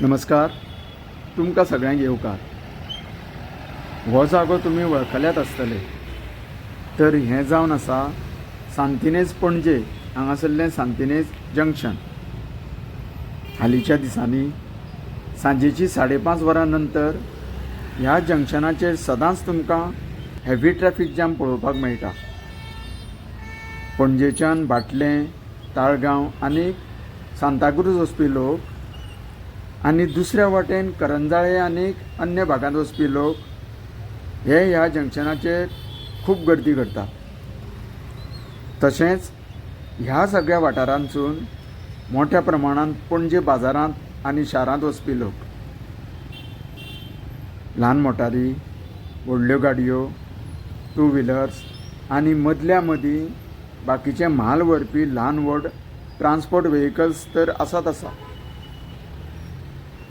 नमस्कार. तुमकां सगळ्यांक येवकार. हो जागो तुमी वळखल्यात आसतले. तर हें जावन आसा सांतिनेज पणजे हांगासरलें सांतिनेज जंक्शन. हालींच्या दिसांनी सांजेची 5:30 वरां नंतर ह्या जंक्शनाचेर सदांच तुमकां हेवी ट्रॅफिक जॅम पळोवपाक मेळटा. पणजेच्यान भाटलें, ताळगांव आनी सांताक्रूज वचपी लोक आनी दुसऱ्या वाटेन करंजाळे आनी अन्य भागांत वचपी लोक हे ह्या जंक्शनाचेर खूब गर्दी करतात. तशेंच ह्या सगळ्या वाठारांतसून मोठ्या प्रमाणांत पणजे बाजारांत आनी शारांत वचपी लोक, ल्हान मोटारी, व्हडल्यो गाडयो, टू व्हिलर्स आनी मदल्या मदीं बाकीचे म्हाल व्हरपी ल्हान व्हड ट्रान्सपोर्ट व्हेकल्स तर आसा.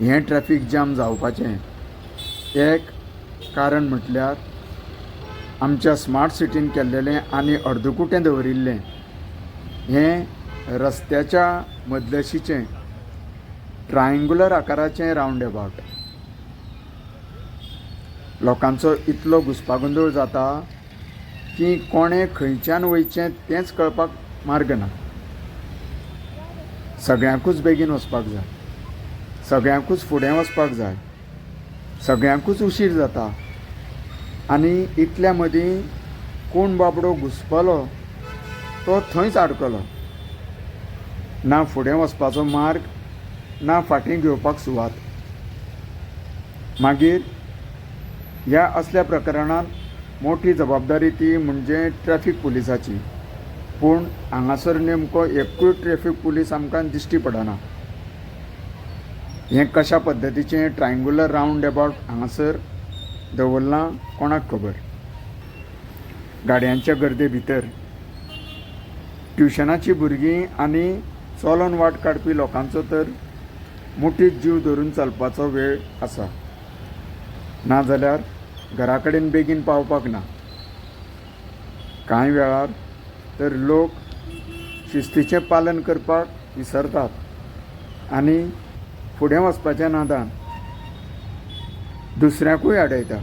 हें ट्रॅफिक जॅम जावपाचें एक कारण म्हटल्यार आमच्या स्मार्ट सिटीन केल्लेलें आनी अर्दकुटें दवरिल्लें हें रस्त्याच्या मदलशीचें ट्रायंगुलर आकाराचें रावंड एबावट. लोकांचो इतलो घुसपागोंदळ जाता की कोणें खंयच्यान वयचें तेंच कळपाक मार्ग ना. सगळ्यांकूच बेगीन वचपाक जाय, सगळ्यांकूच फुडें वचपाक जाय, सगळ्यांकूच उशीर जाता आनी इतल्या मदीं कोण बाबडो घुसपलो तो थंयच आडकलो. ना फुडें वचपाचो मार्ग, ना फाटीं घेवपाक सुवात. मागीर ह्या असल्या प्रकरणांत मोठी जबाबदारी ती म्हणजे ट्रॅफिक पुलिसाची. पूण हांगासर नेमको एकूय ट्रॅफिक पुलीस आमकां दिश्टी पडना. हें कशा पद्दतीचें ट्रायंगुलर रावंड एबावट हांगासर दवरलां कोणाक खबर. गाडयांच्या गर्दे भितर ट्युशनाची भुरगीं आनी चलोन वाट काडपी लोकांचो तर मुठीत जीव धरून चलपाचो वेळ आसा. नाजाल्यार घरा कडेन बेगीन पावपाक ना. कांय वेळार तर लोक शिस्तीचें पालन करपाक विसरतात आनी फुडें वचपाच्या नादान दुसऱ्याकूय आडयता.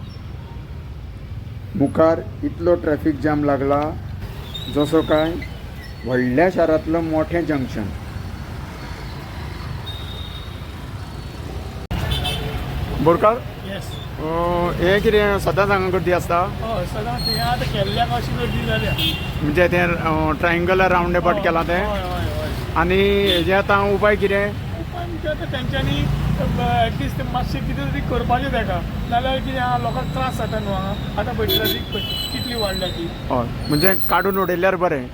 मुखार इतलो ट्रॅफिक जॅम लागला जसो काय व्हडल्या शारांतलो मोठें जंक्शन. बोरकार, हें कितें सदांच हांगा गर्दी आसता? हय, सदांच हें आतां केल्ल्याक अशी गर्दी जाल्या. म्हणजे तें ट्रायंगुलर रावंड एबावट केलां तें. हय हय हय. आनी हेजे आतां उपाय कितें? उपाय म्हणजे आतां तेंच्यांनी एटलिस्ट मातशें कितें तरी करपाचें ताका. नाल्यार कितें आहा, लोकांक त्रास जाता न्हू हांगा. आतां पळय ट्रॅफिक कितली वाडल्या ती. हय, म्हणजे काडून उडयल्यार बरें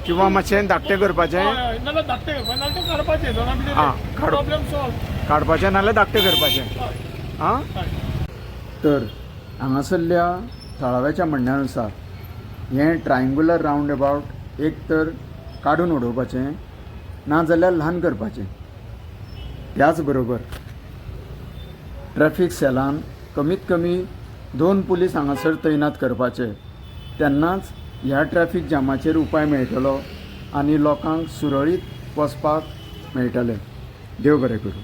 किंवा मातशें धाकटें करपाचें. हय हय, नाल्यार धाकटें करपाचें, नाल्यार तें काडपाचें दोना आं, भितर प्रॉब्लेम सॉल्व. काडपाचें नाल्यार धाकटें करपाचें. हय आं, हय. तर हांगासरल्या थळाव्याच्या म्हणण्यानुसार हें ट्रायंगुलर रावंड एबावट एक तर काडून उडोवपाचें, नाजाल्यार ल्हान करपाचें. त्याच बरोबर ट्रॅफिक सेलान कमीत कमी 2 पुलीस हांगासर तैनात करपाचे. तेन्नाच ह्या ट्रॅफिक जॅमाचेर उपाय मेळटलो आनी लोकांक सुरळीत वचपाक मेळटलें. देव बरें करूं.